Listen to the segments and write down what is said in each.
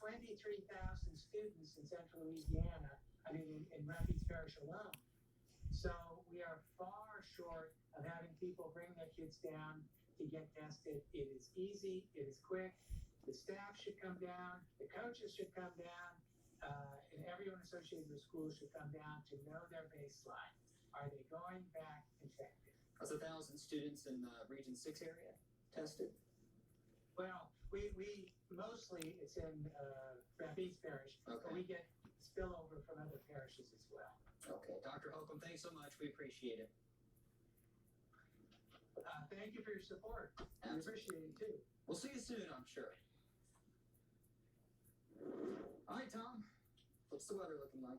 23,000 students in central Louisiana, in Rapides Parish alone. So we are far short of having people bring their kids down to get tested. It is easy, it is quick. The staff should come down, the coaches should come down, and everyone associated with schools should come down to know their baseline. Are they going back infected? That's 1,000 students in the Region 6 area tested? Well, we mostly, it's in Rapides Parish, okay. But we get spillover from other parishes as well. Okay, Dr. Holcomb, thanks so much. We appreciate it. Thank you for your support. I appreciate it too. We'll see you soon, I'm sure. All right, Tom. What's the weather looking like?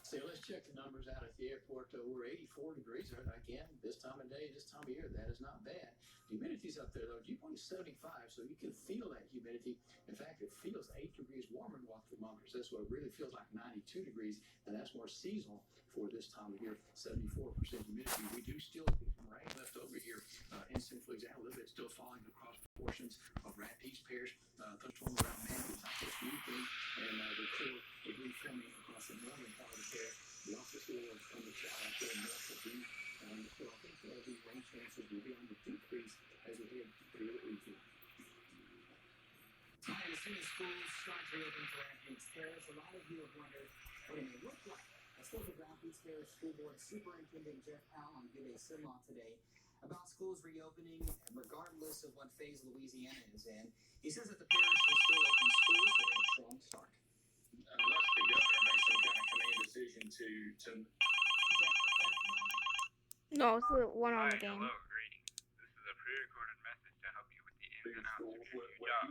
So let's check the numbers out at the airport. We're 84 degrees right again. This time of day, this time of year, that is not bad. The humidity's up there, though. Dew point is 75, so you can feel that humidity. In fact, it feels 8 degrees warmer than walk thermometers. That's what it really feels like, 92 degrees, and that's more seasonal for this time of year. 74% humidity. We do still see some rain left over here in Central Louisiana. A little bit still falling across portions of Rapides Parish, thunderstorms around Manhattan, Southwest Newton, and the core debris forming across the northern part of the area. We also see a little thunderstorm out there north of you. So I think the rain chances will be on the decrease as we head through the weekend. All right, as soon as schools start to reopen for Rapides Parish, a lot of you have wondered what it may look like. I spoke with Rapides Parish School Board Superintendent Jeff Powell on Good Day Sinlaw today about schools reopening regardless of what phase Louisiana is in. He says that the parish will still open schools with a strong start. Unless the governor makes some kind of command decision to No, it's the one on the game. Hello, greetings. This is a pre-recorded message to help you with the ins and outs of your new job.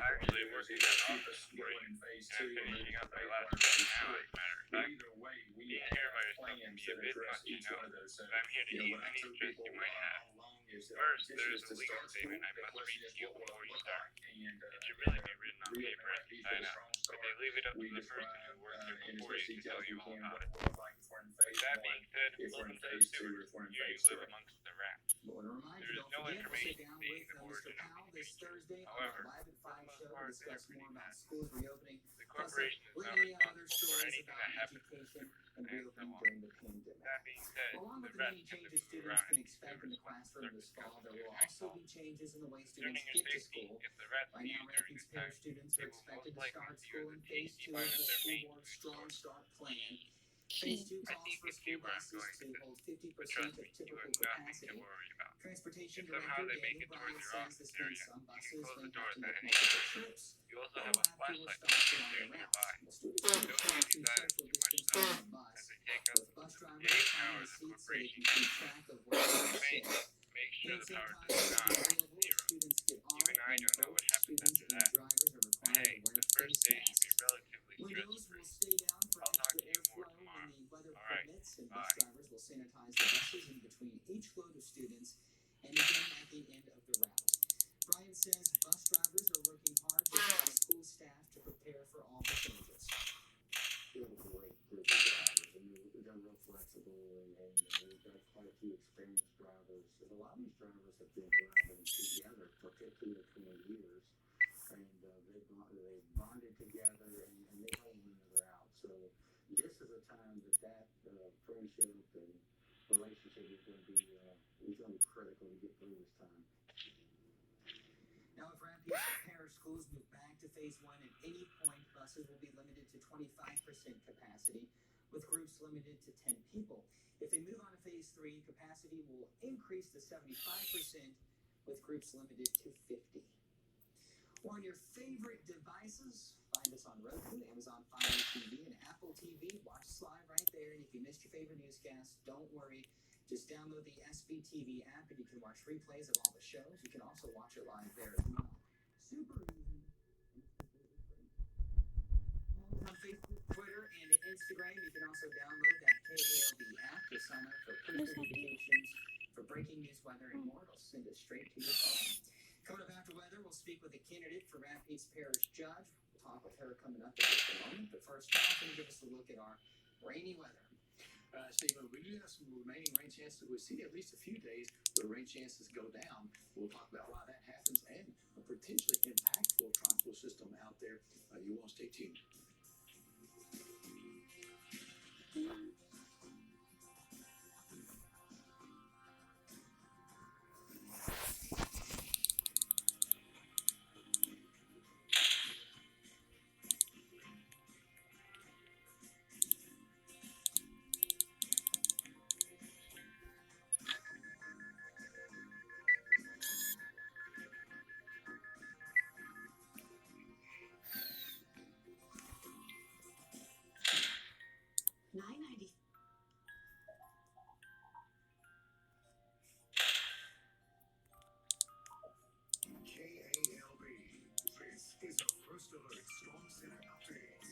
Actually working in an office for you and finishing up my last week now, as a matter of fact. Either way, we Being here by yourself can be a bit much, you know, but I'm here to ease any stress you might have. First, there's a legal statement I must read to you before you start. It should really be written on paper as you sign up, but they leave it up to the person who worked here before you to tell you all about it. With that being said, welcome to the sewers. Here you live amongst the rats. There is no information being the origin of these creatures. However, for the most part, they are pretty bad. The corporation is not responsible for anything that happens to the sewers, and so on. That being said, Along the with the rats many tend to changes move students around can in these expect in sewers the when classroom service this fall, comes there through will their also fault. be changes in the way Concerning students your get to safety, school. if the rats Right leave now, during Rapides this time, Parish students they are will expected most to likely start use school the in phase 2 THC of the as their school main board's food Strong source. Start plan. Phase 2 I calls think for you see school where I'm buses going to with this. hold But 50% trust of me, you typical have nothing to capacity. worry about. Transportation If somehow Director they make Daniel it towards Bryan your says office this means area, some you can buses close may the have doors to at make any multiple time. trips. You also Or have a will have fewer flashlight stops that along stays the route. nearby. The students Don't will use have to these items social too much distance time, on the bus. as they take up With bus the drivers gauge assigned power to of the seats so they corporation. can keep track of where The students main sit. thing, make sure Hand the power sanitizer does is not available hit if zero. students get on Even I and don't know both what happens students after and that. drivers are But required hey, to wear the first face day should be masks. relatively Windows stress-free. will stay down for I'll talk extra to you more airflow tomorrow. when the weather Alright, permits, and bus bye. drivers will sanitize the buses in between each load of students and again at the end of the route. Brian says bus drivers are working hard to help school staff to prepare for all the changes. We have a great group of drivers, and they're real flexible, and we've got quite a few experienced drivers. And a lot of these drivers have been driving together for 15 to 20 years, and they've bonded together, and they help one another out. So this is a time that friendship and relationship is going to be critical to get through this time. Now, if Rapides Parish schools move back to phase 1 at any point, buses will be limited to 25% capacity, with groups limited to 10 people. If they move on to phase 3, capacity will increase to 75%, with groups limited to 50. Or on your favorite devices, find us on Roku, Amazon Fire TV, and Apple TV. Watch us live right there. And if you missed your favorite newscast, don't worry. Just download the SBTV app and you can watch replays of all the shows. You can also watch it live there as well. Super easy. On Facebook, Twitter, and Instagram, you can also download that KALB app to sign up for push notifications for breaking news, weather, and more. It'll send it straight to your phone. Coming up after weather, we'll speak with a candidate for Rapides Parish judge. We'll talk with her coming up in just a moment. But first, Tom's going to give us a look at our rainy weather. Stephen, we do have some remaining rain chances. We see at least a few days where rain chances go down. We'll talk about why that happens and a potentially impactful tropical system out there there. You want to stay tuned. KALB. This is a First Alert Storm Center update.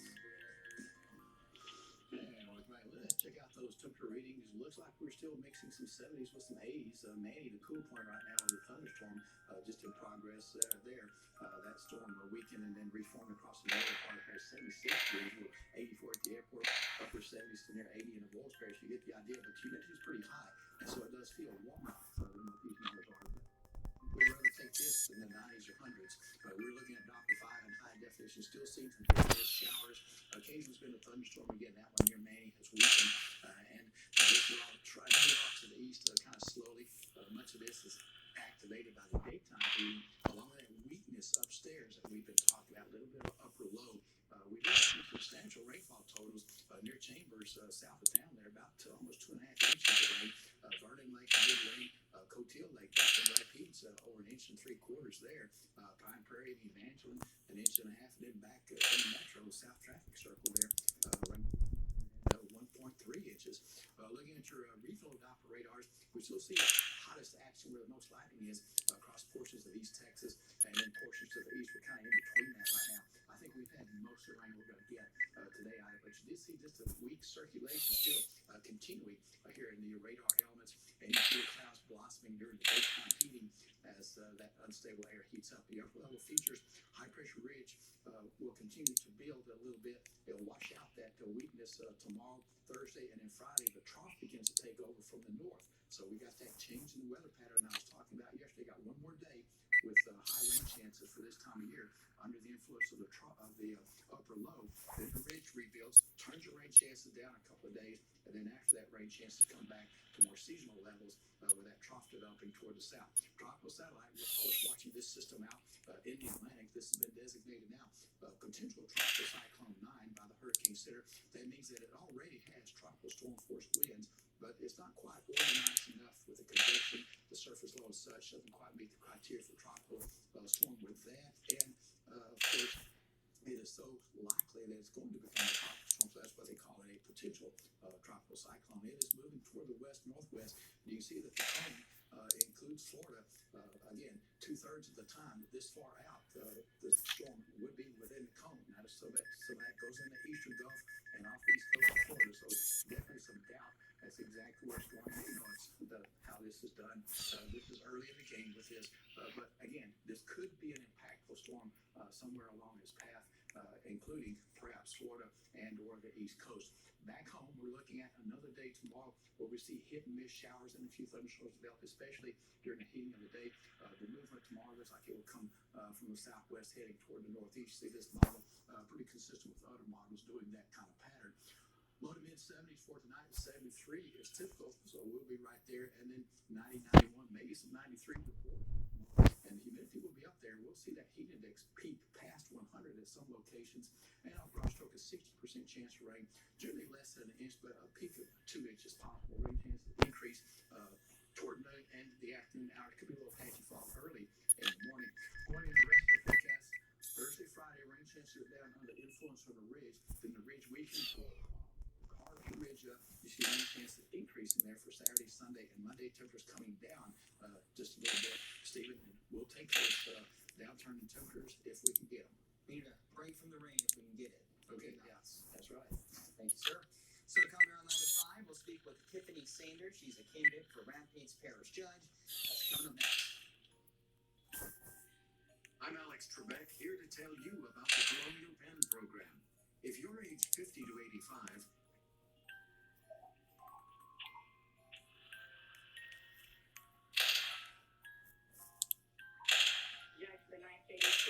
And let's check out those temperature readings. Looks like we're still mixing some 70s with some 80s. Manny, the cool point right now, with a thunderstorm just in progress there. That storm weakened and then reformed across the northern part of 76 degrees, with 84 at the airport, upper 70s to near 80 in the Bulls Parish. You get the idea, but humidity is pretty high, and so it does feel warmer than what these numbers are. We'd rather take this in the 90s or 100s. We're looking at Doppler 5 in high definition, still seeing some those showers. Occasionally it's been a thunderstorm again. That one near Manny has weakened. And this will all try to move off to the east kind of slowly. Much of this is activated by the daytime heating, along with that weakness upstairs that we've been talking about, a little bit of upper low. We did see substantial rainfall totals near Chambers, south of town there, about almost 2.5 inches of rain. Vernon Lake, good rain. Coteal Lake, back in Rapides, over 1.75 inches there. Pine Prairie and Evangeline, 1.5 inches, and then back in the metro, south traffic circle there, 1.3 inches. Looking at your regional Doppler radars, we still see the hottest action where the most lightning is across portions of East Texas, and then portions to the east. We're kind of in between that right now. I think we've had most of the rain we're going to get today, but you did see just a weak circulation still continuing here in the radar elements, and you see the clouds blossoming during the daytime heating as that unstable air heats up. The upper level features, high pressure ridge will continue to build a little bit. It'll wash out that weakness tomorrow, Thursday, and then Friday. The trough begins to take over from the north. So we got that change in the weather pattern I was talking about yesterday. Got one more day with high rain chances for this time of year under the influence of the upper low. Then the ridge rebuilds, turns your rain chances down a couple of days, and then after that, rain chances come back to more seasonal levels with that trough developing toward the south. Tropical satellite, we're of course watching this system out in the Atlantic. This has been designated now potential tropical cyclone 9 by the Hurricane Center. That means that it already has tropical storm force winds, but it's not quite organized enough with the convection, the surface low and such, doesn't quite meet the criteria for tropical storm with that. And of course, it is so likely that it's going to become a tropical storm, so that's what they call it, a potential tropical cyclone. It is moving toward the west-northwest. You can see that the cone includes Florida. Again, 2/3 of the time, this far out, the storm would be within the cone. Now, so that goes in the eastern Gulf and off the east coast of Florida, so definitely some doubt. That's exactly where it's going. How this is done. This is early in the game with this, but again, this could be an impactful storm somewhere along its path, including perhaps Florida and or the East Coast. Back home, we're looking at another day tomorrow where we see hit and miss showers and a few thunderstorms develop, especially during the heating of the day. The movement tomorrow looks like it will come from the southwest heading toward the northeast. See this model pretty consistent with other models doing that kind of pattern. Low to mid 70s for tonight. 73 is typical, so we'll be right there. And then 90, 91, maybe some 93 before. And the humidity will be up there. We'll see that heat index peak past 100 at some locations. And our broad stroke is 60% chance for rain, generally less than an inch, but a peak of 2 inches possible. Rain chances increase toward noon and the afternoon hour. It could be a little patchy fall early in the morning. Going in the rest of the forecast, Thursday, Friday, rain chances are down under influence from the ridge. Then the ridge weakens. The ridge up, you see rain chances increasing there for Saturday, Sunday, and Monday. Temperatures coming down just a little bit, Stephen. And we'll take those downturn in temperatures if we can get them. We need a break from the rain if we can get it. Okay, yes, that's right. Thank you, sir. So to come around 11:05, we'll speak with Tiffany Sanders. She's a candidate for Rapides Parish Judge. That's coming up next. I'm Alex Trebek, here to tell you about the Colonial Penn program. If you're age 50 to 85, Judge, the 9th ADC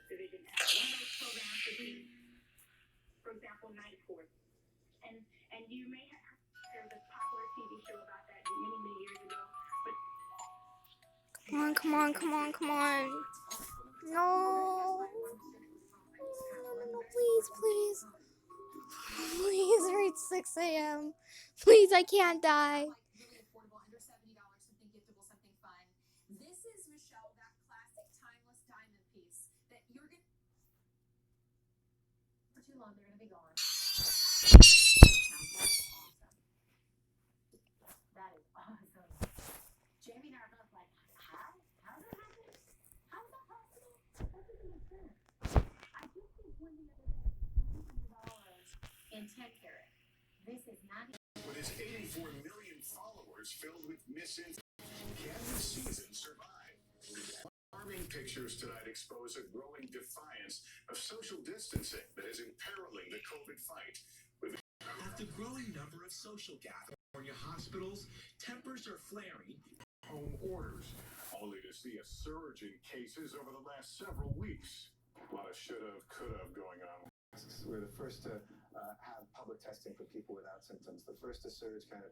division has one of those programs And you may have heard this popular TV show about that many, many years ago. But Come on, come on, come on, come on. No. No, please, please. Please reach 6 a.m. Please, I can't die. Really affordable, under $70, something giftable, something fun. This is, Michelle, that classic timeless diamond piece that you're going to... For too long, they're going to be gone. That is awesome. Jamie and I are both like, how? How did that happen? How is that possible? That doesn't make sense. I just think one the other day, $700 in 10 karat. This is not... With his 84 million followers filled with misinformation, can this season survive? Alarming pictures tonight expose a growing defiance of social distancing that is imperiling the COVID fight. At the growing number of social gatherings, California hospitals, tempers are flaring, home orders, only to see a surge in cases over the last several weeks. A lot of should-have, could-have going on. We're the first to have public testing for people without symptoms. The first to surge kind of